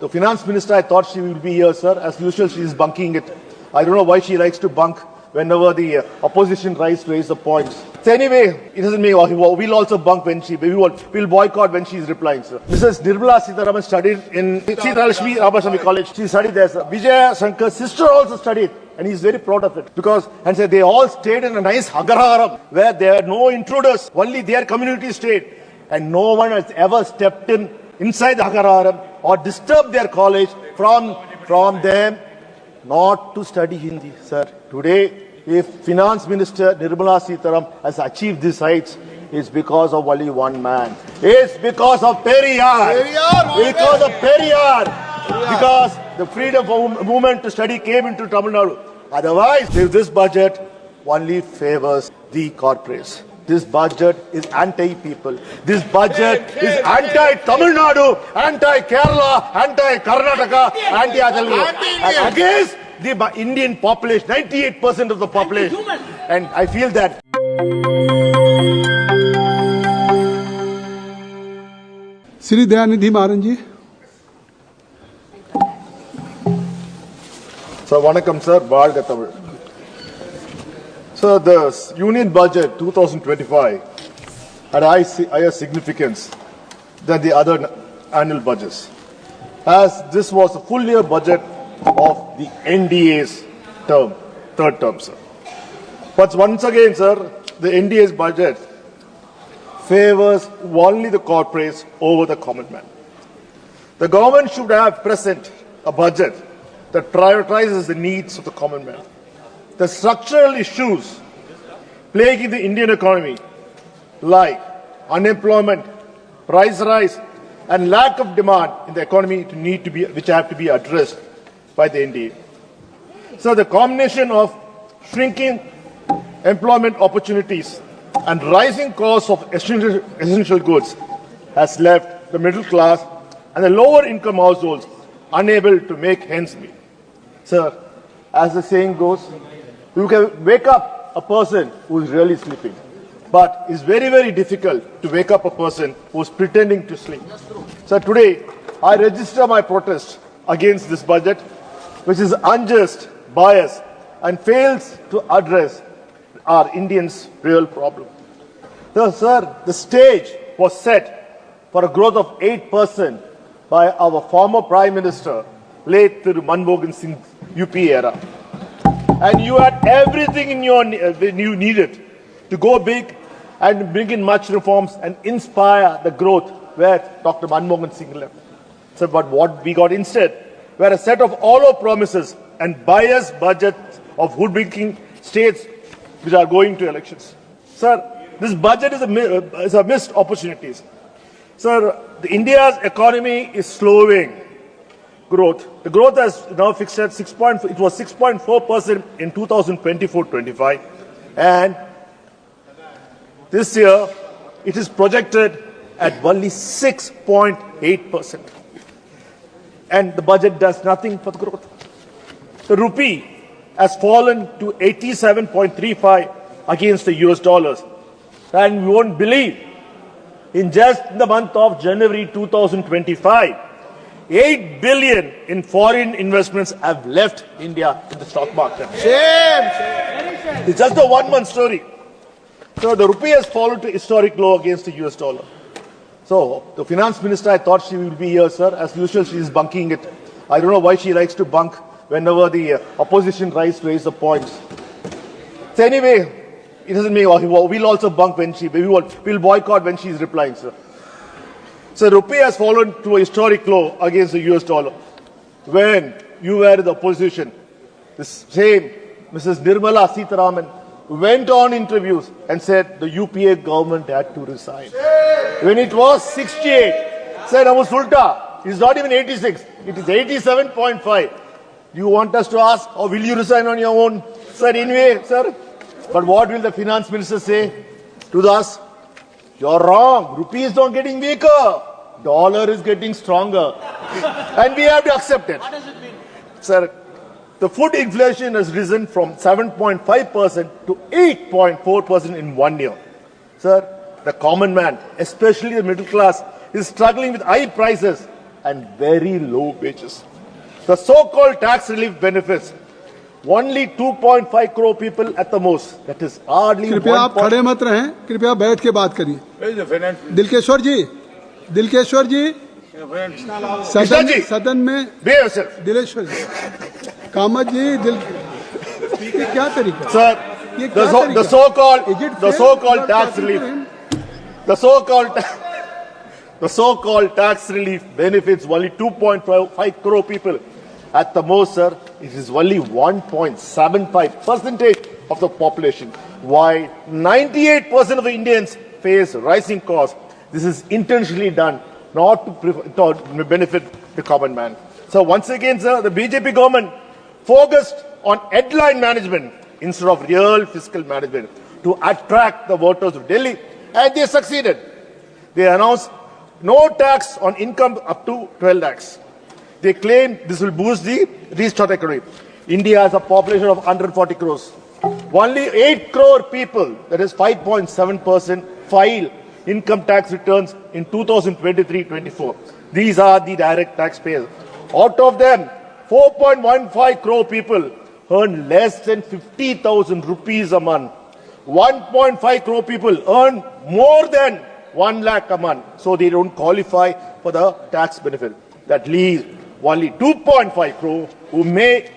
the finance minister, I thought she will be here, sir. As usual, she is bunking it. I don't know why she likes to bunk whenever the opposition tries to raise the points. So anyway, it doesn't mean we'll also bunk when we'll boycott when she's replying, sir. Mrs. Nirmala Sitharaman studied in Sithalakshmi Ramaswamy College. She studied there, sir. Vijay Shankar's sister also studied, and he's very proud of it because, and said they all stayed in a nice Agaraharam where there are no intruders, only their community stayed, and no one has ever stepped inside the Agaraharam or disturbed their college from them not to study Hindi, sir. Today, if Finance Minister Nirmala Sitharaman has achieved these heights, it's because of only one man. It's because of Periyar. Because of Periyar. Because the freedom of movement to study came into Tamil Nadu. Otherwise, this budget only favors the corporates. This budget is anti-people. This budget is anti-Tamil Nadu, anti-Kerala, anti-Karnataka, anti-Adalvi. Against the Indian population, 98% of the population. And I feel that. Sri Dayanidhi Maran ji. So, Vanakkam sir, Bharga Tamil. So, the Union Budget 2025 had higher significance than the other annual budgets, as this was a full year budget of the NDA's third term, sir. But once again, sir, the NDA's budget favors only the corporates over the common man. The government should have present a budget that prioritizes the needs of the common man. The structural issues plaguing the Indian economy, like unemployment, price rise, and lack of demand in the economy, which have to be addressed by the NDA. So the combination of shrinking employment opportunities and rising costs of essential goods has left the middle class and the lower income households unable to make ends meet. Sir, as the saying goes, you can wake up a person who is really sleeping, but it's very, very difficult to wake up a person who is pretending to sleep. So today, I register my protest against this budget, which is unjust, biased, and fails to address our Indians' real problem. So, sir, the stage was set for a growth of 8% by our former Prime Minister, late Manmohan Singh's UP era. And you had everything you needed to go big and bring in much reforms and inspire the growth where Dr. Manmohan Singh left. So, but what we got instead were a set of hollow promises and biased budgets of hoodwinking states which are going to elections. Sir, this budget is a missed opportunity. Sir, India's economy is slowing growth. The growth has now fixed at 6.4%. It was 6.4% in 2024-25, and this year it is projected at only 6.8%. And the budget does nothing for the growth. The rupee has fallen to 87.35 against the US dollars. And you won't believe, in just the month of January 2025, 8 billion in foreign investments have left India in the stock market. Shame! It's just a 1 month story. So the rupee has fallen to historic low against the US dollar. So the finance minister, I thought she will be here, sir. As usual, she is bunking it. I don't know why she likes to bunk whenever the opposition tries to raise the points. So anyway, it doesn't mean we'll also bunk when we'll boycott when she's replying, sir. So rupee has fallen to a historic low against the US dollar. When you were in the opposition, the same Mrs. Nirmala Sitharaman went on interviews and said the UPA government had to resign. When it was 68, said Abu Sulta, it's not even 86, it is 87.5. You want us to ask, or will you resign on your own? Sir, anyway, sir. But what will the finance minister say to us? You're wrong. Rupee is not getting weaker. Dollar is getting stronger. And we have to accept it. What does it mean? Sir, the food inflation has risen from 7.5% to 8.4% in 1 year. Sir, the common man, especially the middle class, is struggling with high prices and very low wages. The so-called tax relief benefits only 2.5 crore people at the most. That is hardly. कृपया आप खड़े मत रहें, कृपया बैठ के बात करिए। दिलकेश्वर जी, सदन में दिलेश्वर जी, कामत जी, ये क्या तरीका? Sir, the so-called tax relief, the so-called tax relief benefits only 2.5 crore people at the most, sir. It is only 1.75% of the population. Why 98% of the Indians face rising costs? This is intentionally done not to benefit the common man. So once again, sir, the BJP government focused on headline management instead of real fiscal management to attract the voters of Delhi, and they succeeded. They announced no tax on income up to 12 lakhs. They claim this will boost the restart economy. India has a population of 140 crores. Only 8 crore people, that is 5.7%, file income tax returns in 2023-24. These are the direct taxpayers. Out of them, 4.15 crore people earn less than 50,000 rupees a month. 1.5 crore people earn more than 1 lakh a month, so they don't qualify for the tax benefit. That leaves only 2.5 crore who may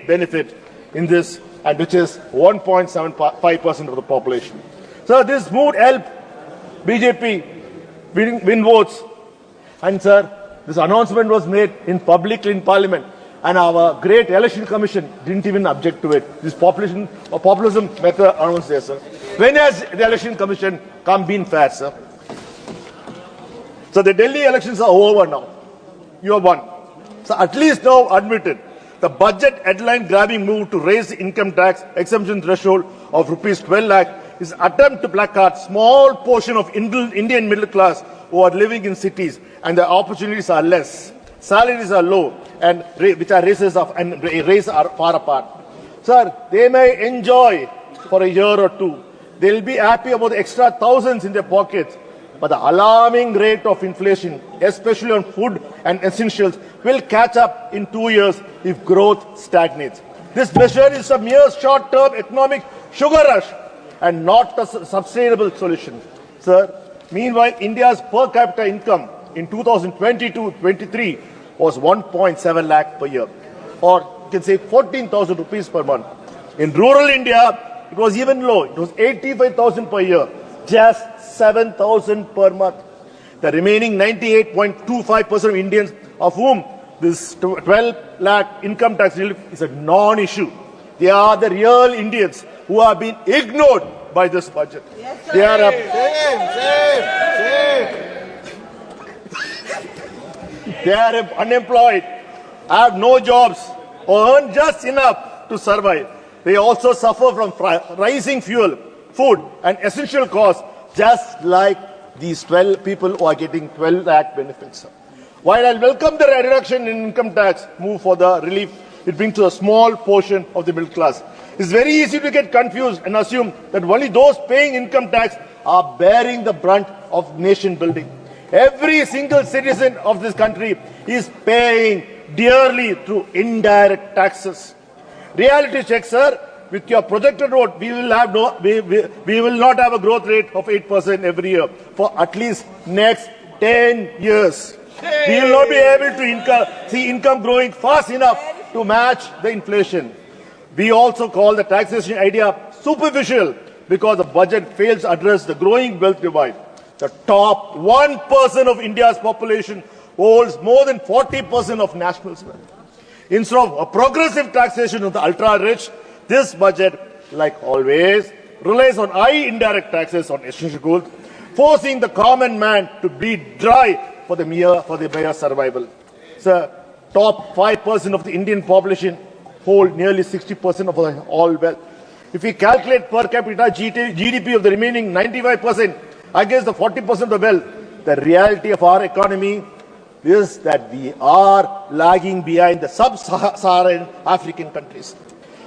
benefit in this, and which is 1.75% of the population. So this would help BJP win votes. And sir, this announcement was made publicly in Parliament, and our great election commission didn't even object to it. This populism method announced there, sir. When has the election commission come been fair, sir? So the Delhi elections are over now. You have won. So at least now admit it. The budget headline grabbing move to raise the income tax exemption threshold of rupees 12 lakh is an attempt to placard small portion of Indian middle class who are living in cities and the opportunities are less, salaries are low, and rates are far apart. Sir, they may enjoy for a year or two. They'll be happy about the extra thousands in their pockets. But the alarming rate of inflation, especially on food and essentials, will catch up in 2 years if growth stagnates. This measure is a mere short-term economic sugar rush and not a sustainable solution. Sir, meanwhile, India's per capita income in 2022-23 was 1.7 lakh per year, or you can say 14,000 rupees per month. In rural India, it was even low. It was 85,000 per year, just 7,000 per month. The remaining 98.25% of Indians, of whom this 12 lakh income tax relief is a non-issue. They are the real Indians who have been ignored by this budget. Yes, they are they are unemployed, have no jobs, or earn just enough to survive. They also suffer from rising fuel, food, and essential costs, just like these 12 people who are getting 12 lakh benefits. While I welcome the reduction in income tax move for the relief it brings to a small portion of the middle class, it's very easy to get confused and assume that only those paying income tax are bearing the brunt of nation building. Every single citizen of this country is paying dearly through indirect taxes. Reality check, sir. With your projected vote, we will not have a growth rate of 8% every year for at least next 10 years. We will not be able to see income growing fast enough to match the inflation. We also call the taxation idea superficial because the budget fails to address the growing wealth divide. The top 1% of India's population holds more than 40% of national wealth. Instead of a progressive taxation of the ultra-rich, this budget, like always, relies on high indirect taxes on essential goods, forcing the common man to bleed dry for the mere survival. Sir, top 5% of the Indian population hold nearly 60% of all wealth. If we calculate per capita GDP of the remaining 95% against the 40% of the wealth, the reality of our economy is that we are lagging behind the sub-Saharan African countries.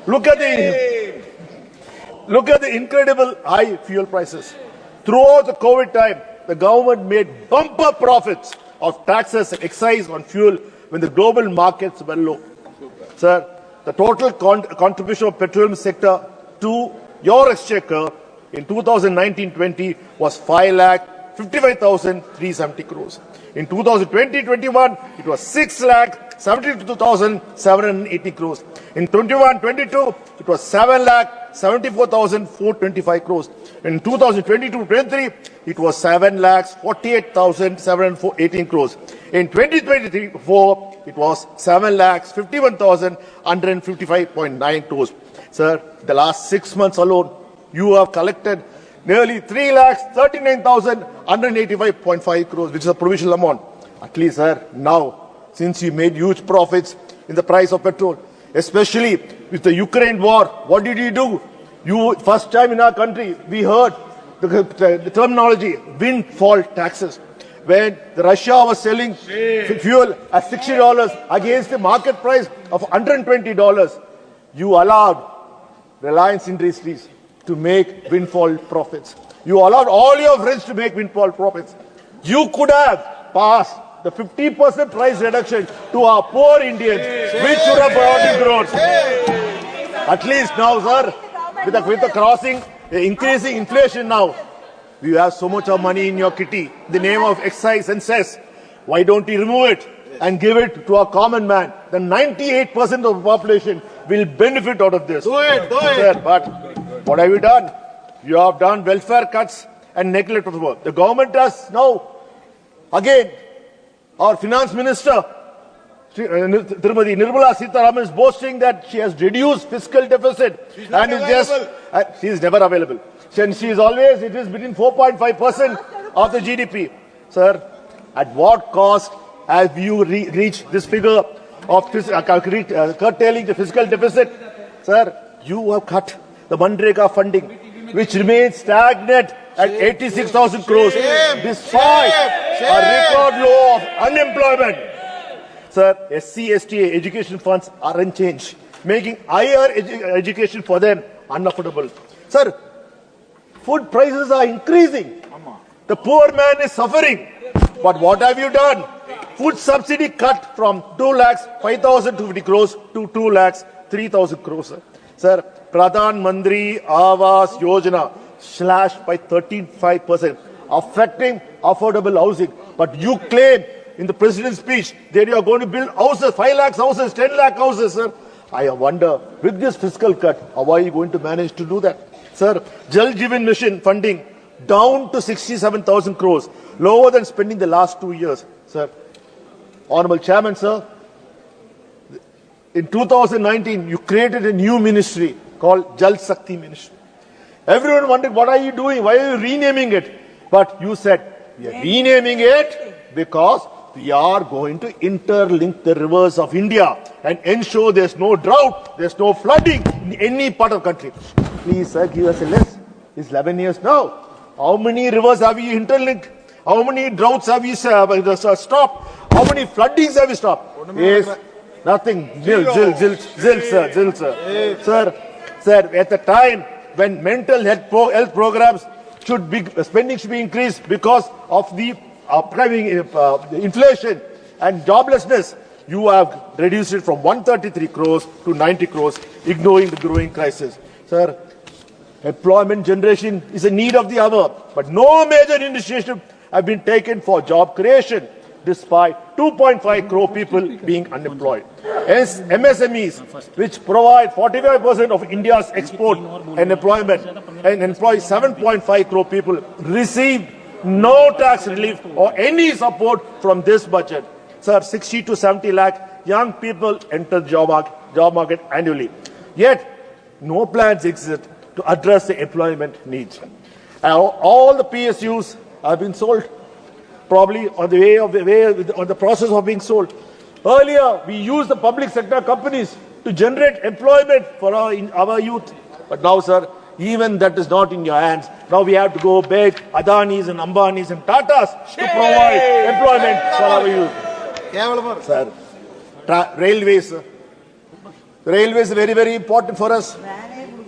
Look at the incredible high fuel prices. Throughout the COVID time, the government made bumper profits of taxes and excise on fuel when the global markets were low. Sir, the total contribution of petroleum sector to your exchequer in 2019-20 was 5,55,370 crores. In 2020-21, it was 6,72,780 crores. In 21-22, it was 7,74,425 crores. In 2022-23, it was 7,48,718 crores. In 2023-24, it was 7,51,155.9 crores. Sir, the last 6 months alone, you have collected nearly 3,39,185.5 crores, which is a provisional amount. At least, sir, now, since you made huge profits in the price of petrol, especially with the Ukraine war, what did you do? You, first time in our country, we heard the terminology, windfall taxes. When Russia was selling fuel at $60 against the market price of $120, you allowed Reliance Industries to make windfall profits. You allowed all your friends to make windfall profits. You could have passed the 50% price reduction to our poor Indians, which should have brought in growth. At least now, sir, with the crossing, the increasing inflation now, you have so much of money in your kitty, the name of excise and cess. Why don't you remove it and give it to a common man? Then 98% of the population will benefit out of this. Do it. Sir, but what have you done? You have done welfare cuts and neglect of the work. The government has now, again, our finance minister, Tirumati Nirmala Sitharaman, is boasting that she has reduced fiscal deficit. She is never available. And she is always, it is between 4.5% of the GDP. Sir, at what cost have you reached this figure of curtailing the fiscal deficit? Sir, you have cut the Manrega funding, which remains stagnant at 86,000 crores, despite a record low of unemployment. Sir, SC, ST education funds are unchanged, making higher education for them unaffordable. Sir, food prices are increasing. The poor man is suffering. But what have you done? Food subsidy cut from 2,05,250 crores to 2,03,000 crores. Sir, Pradhan Mantri Awas Yojana slashed by 13.5%, affecting affordable housing. But you claim in the president's speech that you are going to build houses, 5 lakh houses, 10 lakh houses, sir. I wonder, with this fiscal cut, how are you going to manage to do that? Sir, Jal Jeevan Mission funding down to 67,000 crores, lower than spending the last 2 years. Sir, Honorable Chairman, sir, in 2019, you created a new ministry called Jal Shakti Ministry. Everyone wondered, what are you doing? Why are you renaming it? But you said, we are renaming it because we are going to interlink the rivers of India and ensure there's no drought, there's no flooding in any part of the country. Please, sir, give us a list. It's 11 years now. How many rivers have you interlinked? How many droughts have you stopped? How many floodings have you stopped? Yes, nothing. Zil, sir. Sir, at the time when mental health programs spending should be increased because of the upcoming inflation and joblessness, you have reduced it from 133 crores to 90 crores, ignoring the growing crisis. Sir, employment generation is a need of the hour, but no major initiative have been taken for job creation, despite 2.5 crore people being unemployed. Hence, MSMEs, which provide 45% of India's export and employment and employ 7.5 crore people, received no tax relief or any support from this budget. Sir, 60 to 70 lakh young people enter the job market annually. Yet, no plans exist to address the employment needs. All the PSUs have been sold, probably on the process of being sold. Earlier, we used the public sector companies to generate employment for our youth. But now, sir, even that is not in your hands. Now we have to go beg Adanis and Ambanis and Tatas to provide employment for our youth. Sir, railways. Railways are very, very important for us.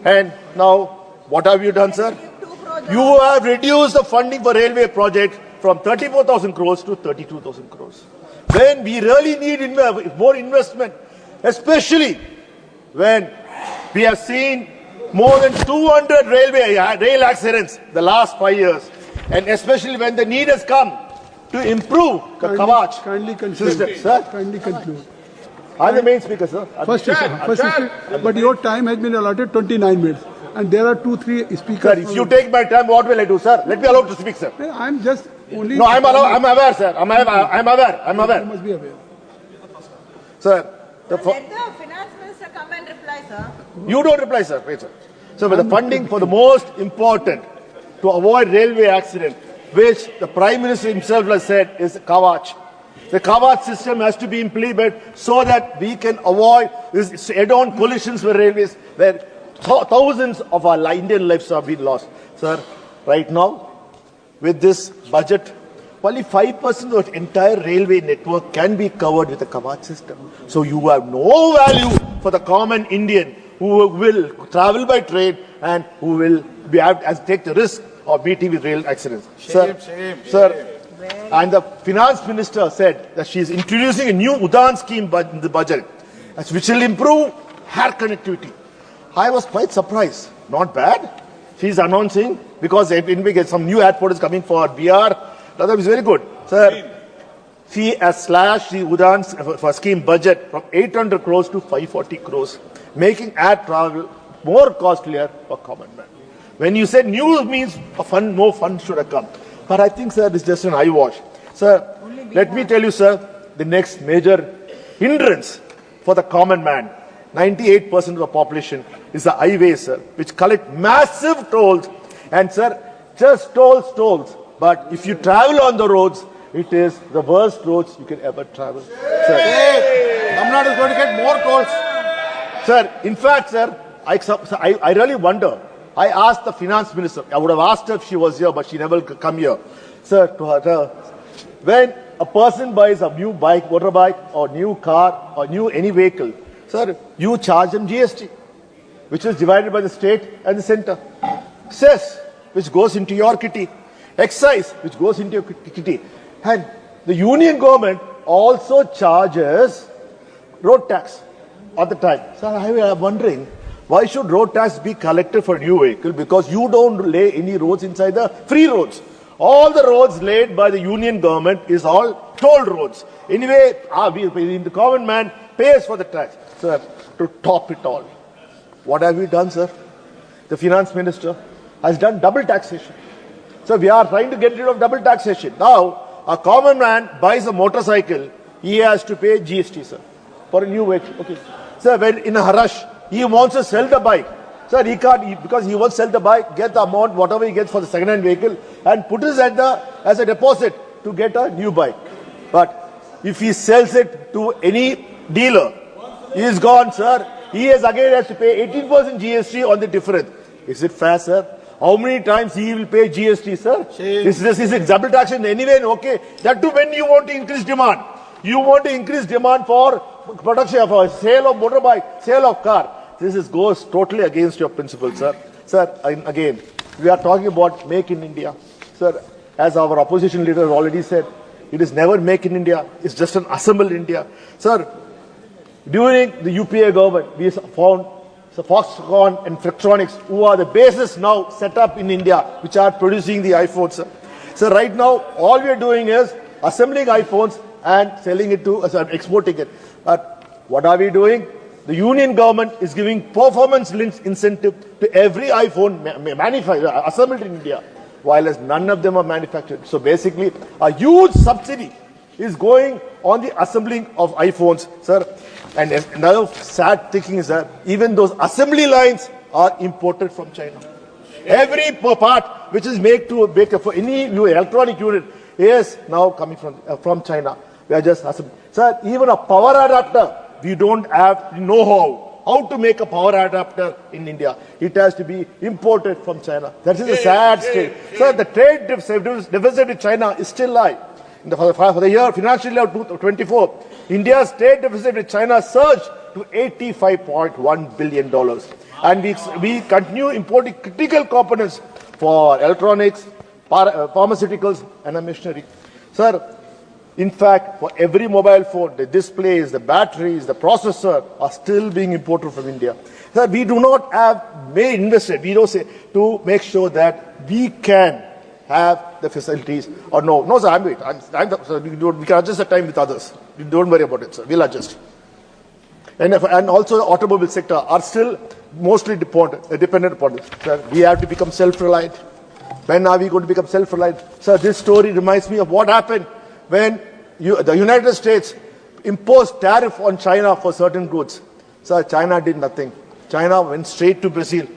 And now, what have you done, sir? You have reduced the funding for railway project from 34,000 crores to 32,000 crores. When we really need more investment, especially when we have seen more than 200 rail accidents the last 5 years, and especially when the need has come to improve the Kavach Kindly conclude. system. Sir, Kindly conclude. I'm the main speaker, sir. First, but your time has been allotted 29 minutes. And there are 2-3 speakers. Sir, if you take my time, what will I do, sir? Let me allow to speak, sir. I'm just only. No, I'm aware, sir. I'm aware. You must be aware. Sir, Let the finance minister come and reply, sir. you don't reply, sir. Wait, sir. So, with the funding for the most important to avoid railway accident, which the Prime Minister himself has said is Kavach. The Kavach system has to be implemented so that we can avoid these head-on collisions with railways, where thousands of our Indian lives have been lost. Sir, right now, with this budget, only 5% of the entire railway network can be covered with the Kavach system. So you have no value for the common Indian who will travel by train and who will be able to take the risk of meeting with rail accidents. Sir, and the finance minister said that she is introducing a new Udan scheme in the budget, which will improve air connectivity. I was quite surprised. Not bad. She's announcing because some new airport is coming for BR. That is very good. Sir, she has slashed the Udan scheme budget from 800 crores to 540 crores, making air travel more costlier for common man. When you said new means more fund should have come. But I think, sir, this is just an eyewash. Sir, let me tell you, sir, the next major hindrance for the common man, 98% of the population, is the highways, sir, which collect massive tolls. And, sir, just tolls. But if you travel on the roads, it is the worst roads you can ever travel. Sir, Tamil Nadu is going to get more tolls. sir, in fact, sir, I really wonder. I asked the finance minister, I would have asked her if she was here, but she never come here. Sir, to her, when a person buys a new bike, motorbike, or new car, or new any vehicle, sir, you charge them GST, which is divided by the state and the center. Cess, which goes into your kitty. Excise, which goes into your kitty. And the union government also charges road tax at the time. So I am wondering, why should road tax be collected for a new vehicle? Because you don't lay any roads inside the free roads. All the roads laid by the union government is all toll roads. Anyway, the common man pays for the tax. Sir, to top it all, what have we done, sir? The finance minister has done double taxation. So we are trying to get rid of double taxation. Now, a common man buys a motorcycle, he has to pay GST, sir, for a new vehicle. Okay. Sir, when in a rush, he wants to sell the bike. Sir, he can't, because he wants to sell the bike, get the amount, whatever he gets for the second-hand vehicle, and put it as a deposit to get a new bike. But if he sells it to any dealer, he is gone, sir. He has to pay 18% GST on the difference. Is it fair, sir? How many times he will pay GST, sir? Is it double taxation anyway? Okay. That too when you want to increase demand. You want to increase demand for production, for sale of motorbike, sale of car. This goes totally against your principles, sir. Sir, again, we are talking about Make in India. Sir, as our opposition leader already said, it is never Make in India. It's just an assembled India. Sir, during the UPA government, we found Foxconn and Flextronics, who are the bases now set up in India, which are producing the iPhones, sir. So right now, all we are doing is assembling iPhones and selling it to, exporting it. But what are we doing? The union government is giving performance-linked incentive to every iPhone manufactured, assembled in India, while as none of them are manufactured. So basically, a huge subsidy is going on the assembling of iPhones, sir. And another sad thing is that even those assembly lines are imported from China. Every part which is made for any new electronic unit is now coming from China. We are just assembling. Sir, even a power adapter, we don't have know how to make a power adapter in India. It has to be imported from China. That is a sad state. Sir, the trade deficit with China is still high. For the year, financial year 2024, India's trade deficit with China surged to $85.1 billion. And we continue importing critical components for electronics, pharmaceuticals and a machinery. Sir, in fact, for every mobile phone, the displays, the batteries, the processor are still being imported from India. Sir, we do not have invested, we don't say, to make sure that we can have the facilities or no. No, sir, sir, we can adjust the time with others. Don't worry about it, sir. We'll adjust. And also the automobile sector are still mostly dependent upon it. Sir, we have to become self-reliant. When are we going to become self-reliant? Sir, this story reminds me of what happened when the United States imposed tariff on China for certain goods. Sir, China did nothing. China went straight to Brazil,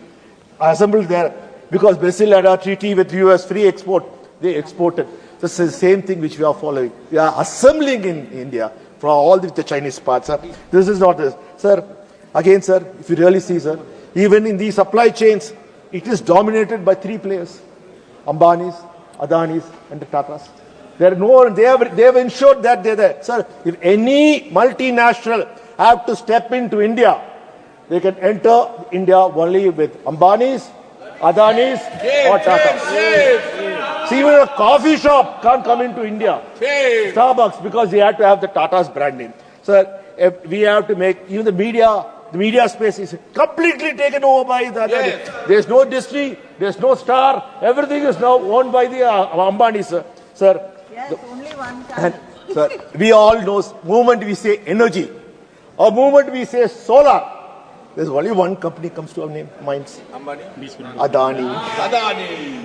assembled there, because Brazil had a treaty with US, free export. They exported. This is the same thing which we are following. We are assembling in India for all the Chinese parts. Sir. This is not this. Sir, again, sir, if you really see, sir, even in the supply chains, it is dominated by three players. Ambani's, Adani's, and the Tatas. They have ensured that they're there. Sir, if any multinational have to step into India, they can enter India only with Ambani's, Adani's, or Tata's. See, even a coffee shop can't come into India. Starbucks, because they had to have the Tata's brand name. Sir, we have to make, even the media space is completely taken over by the other. There's no Disney, there's no Star, everything is now owned by the Ambani, sir. Sir, Yes, only one can. sir, we all know, moment we say energy, or moment we say solar, there's only one company comes to our minds. Adani.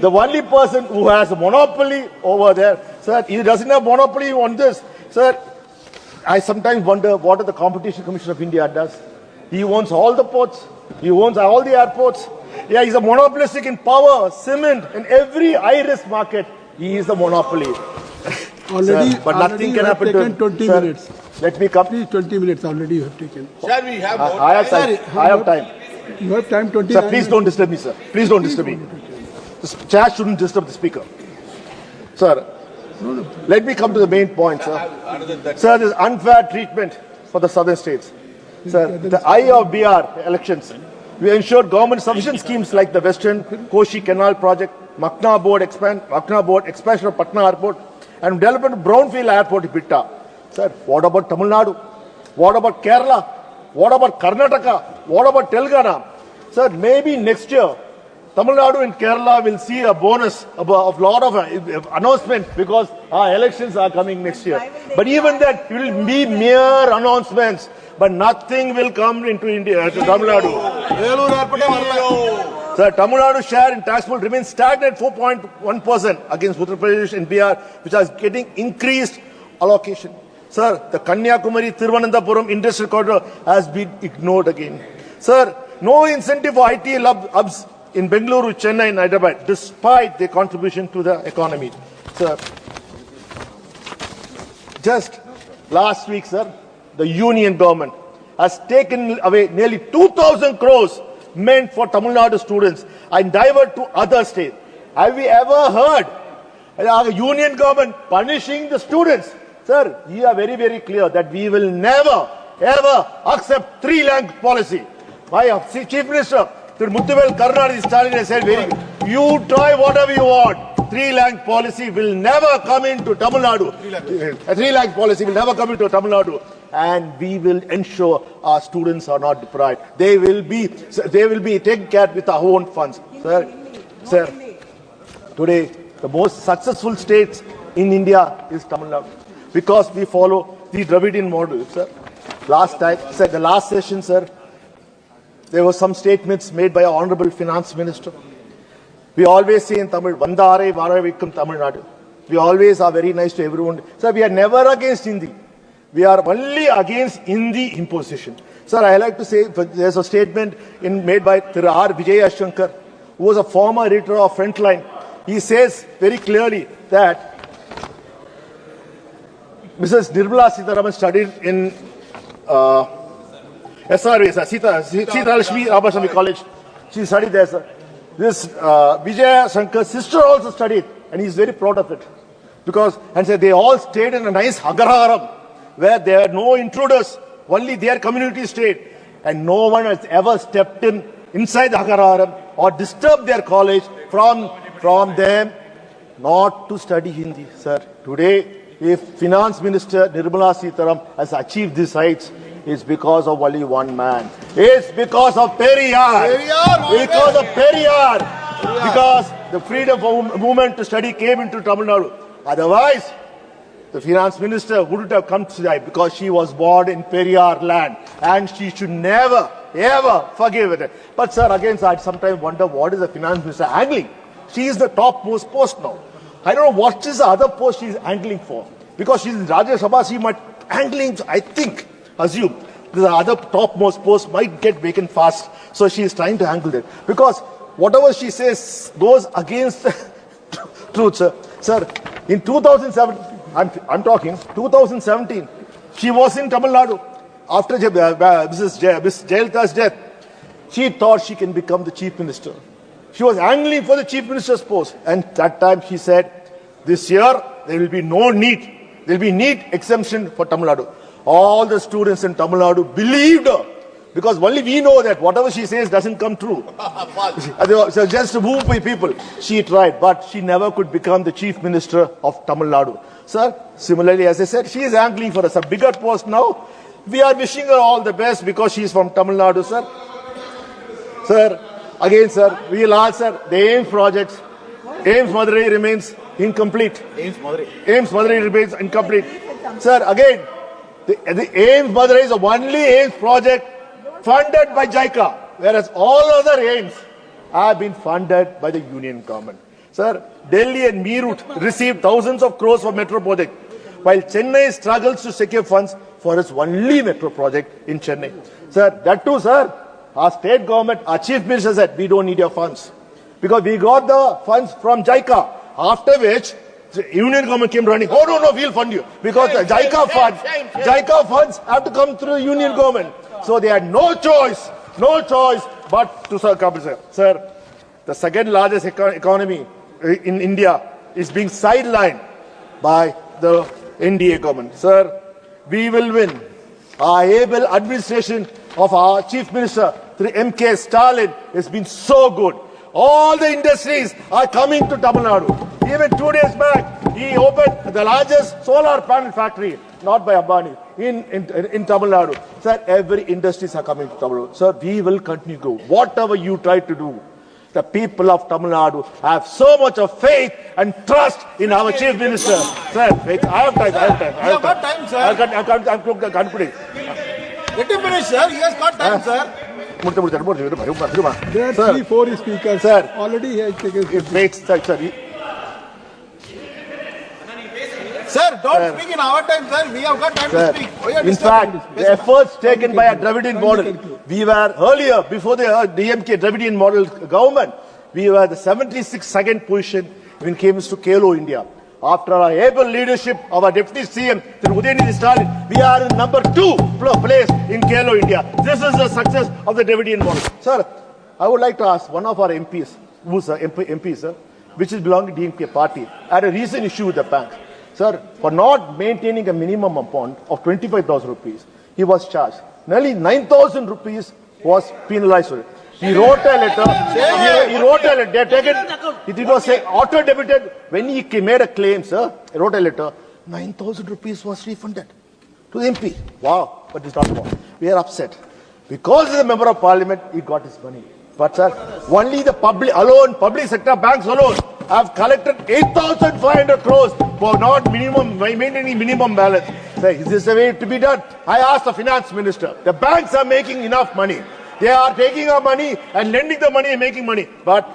The only person who has a monopoly over there, sir, he doesn't have monopoly on this. Sir, I sometimes wonder what the Competition Commission of India does. He owns all the ports. He owns all the airports. Yeah, he's a monopolistic in power, cement, and every high-risk market. He is the monopoly. Already, Sir, but nothing can happen to him. 20 Sir, minutes. Let me come. Please, 20 minutes already you have taken. Sir, we have more I have time. I have time. You have time 20 Sir, please don't disturb me, sir. Please don't disturb me. The chair shouldn't disturb the speaker. Sir, let me come to the main point, sir. Sir, this unfair treatment for the southern states. Sir, the eye of BR elections, we ensured government sufficient schemes like the Western Koshi Canal project, Makna Board expansion of Patna Airport, and development of Brownfield Airport in Pitta. Sir, what about Tamil Nadu? What about Kerala? What about Karnataka? What about Telangana? Sir, maybe next year, Tamil Nadu and Kerala will see a bonus of lot of announcement because our elections are coming next year. But even that will be mere announcements. But nothing will come into India, to Tamil Nadu. Sir, Tamil Nadu share in tax pool remains stagnant 4.1% against Uttar Pradesh and Bihar, which are getting increased allocation. Sir, the Kanyakumari Thiruvananthapuram industrial corridor has been ignored again. Sir, no incentive for IT hubs in Bengaluru, Chennai, and Hyderabad, despite their contribution to the economy. Sir, just last week, sir, the union government has taken away nearly 2,000 crores meant for Tamil Nadu students and divert to other states. Have we ever heard our union government punishing the students? Sir, we are very, very clear that we will never, ever accept 3 language policy. My Chief Minister, Muthuvel Karnataka Stalin has said, you try whatever you want. 3 language policy will never come into Tamil Nadu. A 3 language policy will never come into Tamil Nadu. And we will ensure our students are not deprived. They will be taken care with our own funds. Sir, today the most successful states in India is Tamil Nadu because we follow the Dravidian model. Sir, the last session, sir, there were some statements made by our Honorable Finance Minister. We always say in Tamil, Vandare Varavikkum Tamil Nadu. We always are very nice to everyone. Sir, we are never against Hindi. We are only against Hindi imposition. Sir, I like to say, there's a statement made by R. Vijay Shankar, who was a former editor of Frontline. He says very clearly that Mrs. Nirmala Sitharaman studied in SRV, Sita Lakshmi Ramaswamy College. She studied there, sir. This Vijay Shankar's sister also studied, and he's very proud of it. And said they all stayed in a nice Agaraharam, where there are no intruders, only their community stayed. And no one has ever stepped inside the Agaraharam or disturbed their college from them not to study Hindi, sir. Today, if Finance Minister Nirmala Sitaraman has achieved these heights, it's because of only one man. It's because of Periyar. Because of Periyar. Because the freedom of movement to study came into Tamil Nadu. Otherwise, the Finance Minister wouldn't have come today because she was born in Periyar land and she should never, ever forgive it. But sir, again, I sometimes wonder what is the Finance Minister angling? She is the topmost post now. I don't know what is the other post she is angling for. Because she is in Rajya Sabha, she might angling, I think, assume the other topmost post might get vacant fast. So she is trying to angle that. Because whatever she says goes against the truth, sir. Sir, in 2007, I'm talking 2017, she was in Tamil Nadu after Mrs. Jayalalitha's death. She thought she can become the chief minister. She was angling for the chief minister's post. And that time she said, this year there will be no NEET. There will be NEET exemption for Tamil Nadu. All the students in Tamil Nadu believed her. Because only we know that whatever she says doesn't come true. So just to move people, she tried, but she never could become the chief minister of Tamil Nadu. Sir, similarly, as I said, she is angling for a bigger post now. We are wishing her all the best because she is from Tamil Nadu, sir. Sir, again, sir, we will ask, sir, the AIMS projects. AIMS Madurai remains incomplete. AIMS Madurai remains incomplete. Sir, again, the AIMS Madurai is the only AIMS project funded by JICA, whereas all other AIMS have been funded by the union government. Sir, Delhi and Meerut received thousands of crores for metro project, while Chennai struggles to secure funds for its only metro project in Chennai. Sir, that too, sir, our state government, our chief minister said, we don't need your funds. Because we got the funds from JICA, after which the union government came running, oh no, we'll fund you. Because the JICA funds have to come through the union government. So they had no choice but to compensate. Sir, the second largest economy in India is being sidelined by the NDA government. Sir, we will win. Our able administration of our chief minister, through MK Stalin, has been so good. All the industries are coming to Tamil Nadu. Even 2 days back, he opened the largest solar panel factory, not by Ambani, in Tamil Nadu. Sir, every industries are coming to Tamil Nadu. Sir, we will continue to go. Whatever you try to do, the people of Tamil Nadu have so much of faith and trust in our chief minister. Sir, wait, I have time. You have got time, sir. I'm concluding. Let him finish, sir. He has got time, sir. There are Sir, 3-4 speakers. Sir, Already he has taken. it makes such a... Sir, don't speak in our time, sir. We have got time to speak. Why are you In disturbing? fact, the efforts taken by a Dravidian model, we were earlier, before the DMK Dravidian model government, we were the 76nd position when it came to Kelo India. After our able leadership of our Deputy CM, Udayanidhi Stalin, we are in number 2 place in Kelo India. This is the success of the Dravidian model. Sir, I would like to ask one of our MPs, who's a MP, sir, which is belonging to DMK party, had a recent issue with the bank. Sir, for not maintaining a minimum amount of 25,000 rupees, he was charged. Nearly 9,000 rupees was penalized for it. He wrote a letter. They have taken it. It was auto-debited. When he made a claim, sir, he wrote a letter. 9,000 rupees was refunded to the MP. Wow, but it's not more. We are upset. Because he's a member of parliament, he got his money. But sir, only the public sector banks alone have collected 8,500 crores for not maintaining minimum balance. Sir, is this the way to be done? I asked the finance minister. The banks are making enough money. They are taking our money and lending the money and making money. But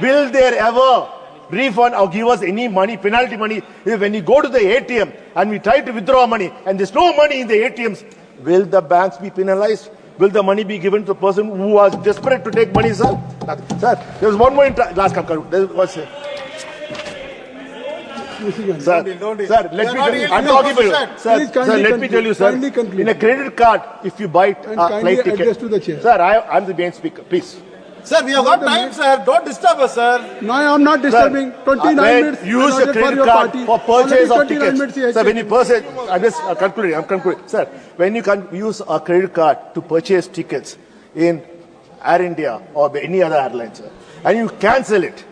will there ever refund or give us any money, penalty money, if when you go to the ATM and we try to withdraw money and there's no money in the ATMs, will the banks be penalized? Will the money be given to the person who was desperate to take money, sir? Sir, there's one more last conclude. Sir, let me I'm talking for you. Sir, let me tell you, sir. In a credit card, if you buy a flight ticket, to the chair. sir, I'm the main speaker. Please. Sir, we have got time, sir. Don't disturb us, sir. No, I am not disturbing. 29 minutes. Use a credit card for purchase of tickets. Sir, when you purchase, I'm just concluding. I'm concluding. Sir, when you can use a credit card to purchase tickets in Air India or any other airline, sir, and you cancel it,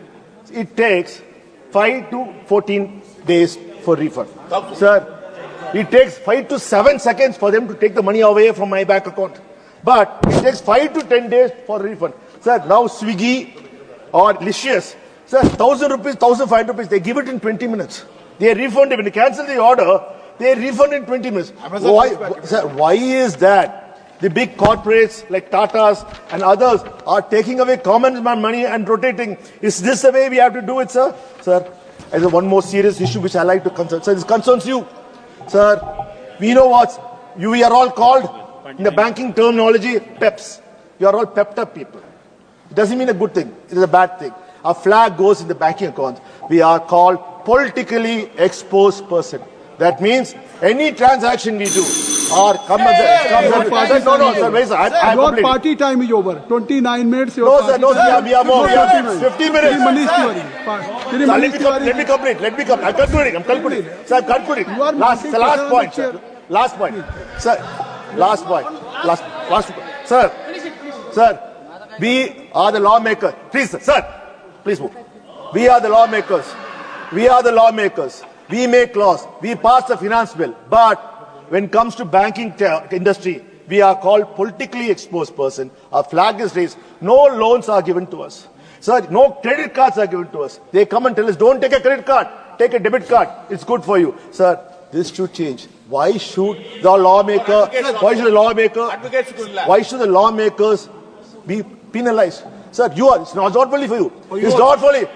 it takes 5 to 14 days for refund. Sir, it takes 5 to 7 seconds for them to take the money away from my bank account. But it takes 5 to 10 days for refund. Sir, now Swiggy or Licious, sir, 1,000 rupees, 1,500 rupees, they give it in 20 minutes. They refund it. When you cancel the order, they refund in 20 minutes. Why is that? The big corporates like Tata's and others are taking away common man money and rotating. Is this the way we have to do it, sir? Sir, there's one more serious issue which I like to concern. Sir, this concerns you. Sir, we know what we are all called in the banking terminology, PEPs. You are all pepped up people. It doesn't mean a good thing. It is a bad thing. Our flag goes in the banking account. We are called politically exposed person. That means any transaction we do or come as no, sir, wait, sir, I'm Your completing. party time is over. 29 minutes. No, sir, no, sir, we are more. We are 50 minutes. Manish Sir, let me complete. I'm concluding. Sir, I'm concluding. You are Last making point, chair. sir. Last point. Sir, last point. Last point. Sir, we are the lawmakers. Please, sir, please move. We are the lawmakers. We make laws. We pass the finance bill. But when it comes to banking industry, we are called politically exposed person. Our flag is raised. No loans are given to us. Sir, no credit cards are given to us. They come and tell us, don't take a credit card, take a debit card. It's good for you. Sir, this should change. Why should the lawmakers be penalized? Sir, it's not only for you. It's not only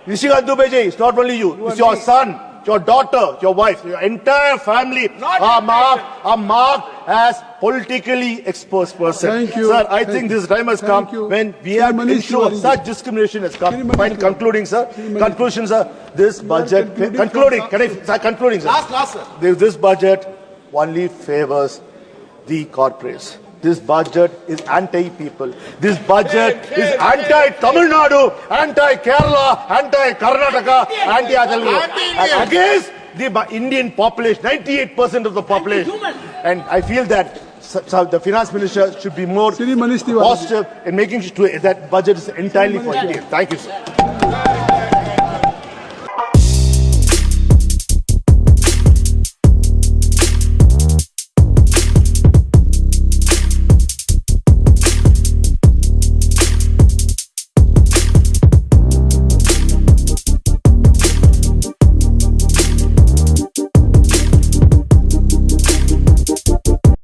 Nishikant Dubey ji, it's not only you. It's your son, your daughter, your wife, your entire family are marked as politically exposed person. Thank you. Sir, I think this time has come when we have to ensure such discrimination has come. By concluding, sir. Conclusion, sir. This budget, concluding, concluding, sir. Last, sir. This budget only favors the corporates. This budget is anti-people. This budget is anti-Tamil Nadu, anti-Kerala, anti-Karnataka, anti-Adal. Against the Indian population, 98% of the population. And I feel that the finance minister should be more Shri Manish Tiwari. positive in making sure that budget is entirely for India. Thank you, sir.